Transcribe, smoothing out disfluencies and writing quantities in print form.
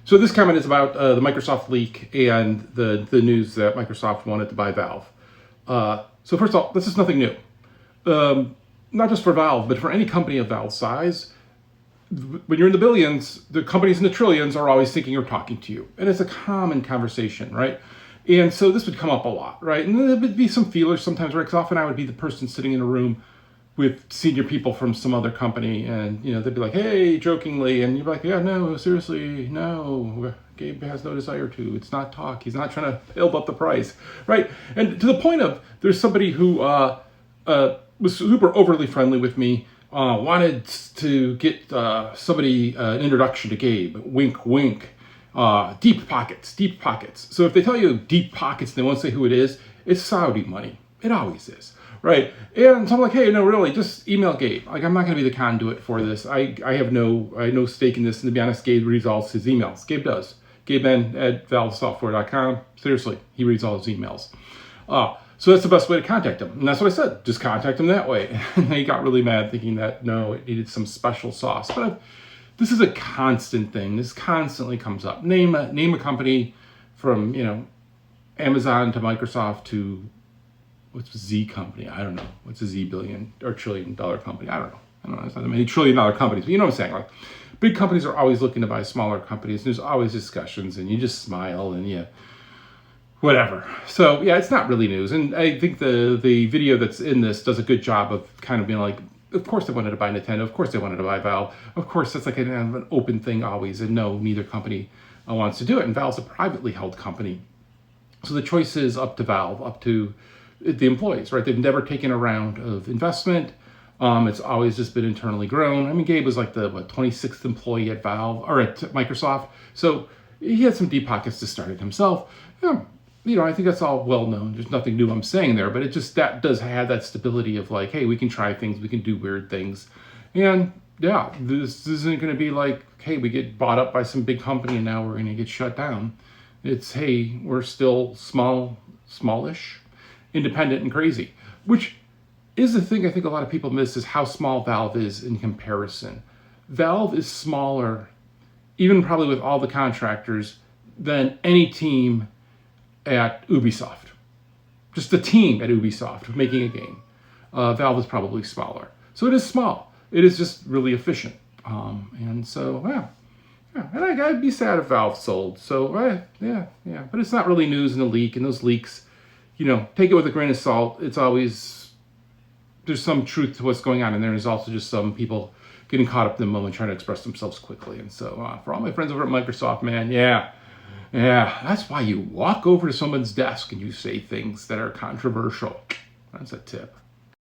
So this comment is about the Microsoft leak and the news that Microsoft wanted to buy Valve. So first of all, this is nothing new. Not just for Valve, but for any company of Valve's size. When you're in the billions, the companies in the trillions are always thinking or talking to you. And it's a common conversation, right? And so this would come up a lot, right? And there would be some feelers sometimes, right? Because often I would be the person sitting in a room with senior people from some other company, and they'd be like, "Hey," jokingly, and you'd be like, "Yeah, no, seriously, no. Gabe has no desire to. It's not talk. He's not trying to build up the price, right?" And to the point of there's somebody who was super overly friendly with me, wanted to get somebody an introduction to Gabe. Wink, wink. Deep pockets, deep pockets. So if they tell you deep pockets, and they won't say who it is. It's Saudi money. It always is. Right. And so I'm like, hey, no, really, just email Gabe. Like, I'm not going to be the conduit for this. I have no stake in this. And to be honest, Gabe reads all his emails. Gabe does. GabeN@valvesoftware.com. Seriously, he reads all his emails. So that's the best way to contact him. And that's what I said. Just contact him that way. And he got really mad thinking that, no, it needed some special sauce. But this is a constant thing. This constantly comes up. Name a company from, Amazon to Microsoft to what's a Z company? I don't know. What's a Z billion or trillion dollar company? I don't know. There's not that many trillion dollar companies, but you know what I'm saying? Like, big companies are always looking to buy smaller companies. There's always discussions, and you just smile and whatever. So yeah, it's not really news. And I think the video that's in this does a good job of kind of being like, of course they wanted to buy Nintendo. Of course they wanted to buy Valve. Of course that's like an open thing always. And no, neither company wants to do it. And Valve's a privately held company. So the choice is up to Valve, up to the employees, right? They've never taken a round of investment. It's always just been internally grown. I mean, Gabe was like the 26th employee at Valve or at Microsoft. So he had some deep pockets to start it himself. I think that's all well known. There's nothing new I'm saying there, but it just, that does have that stability of like, hey, we can try things, we can do weird things. And yeah, this isn't going to be like, hey, we get bought up by some big company and now we're going to get shut down. It's, hey, we're still smallish, independent and crazy, which is the thing I think a lot of people miss is how small Valve is in comparison. Valve is smaller, even probably with all the contractors, than any team at Ubisoft. Just the team at Ubisoft making a game. Valve is probably smaller. So it is small. It is just really efficient. And so, yeah. And I'd be sad if Valve sold. So, yeah. But it's not really news in a leak, and those leaks, take it with a grain of salt. It's always, there's some truth to what's going on in there. There's also just some people getting caught up in the moment trying to express themselves quickly. And so for all my friends over at Microsoft, man, yeah, that's why you walk over to someone's desk and you say things that are controversial. That's a tip.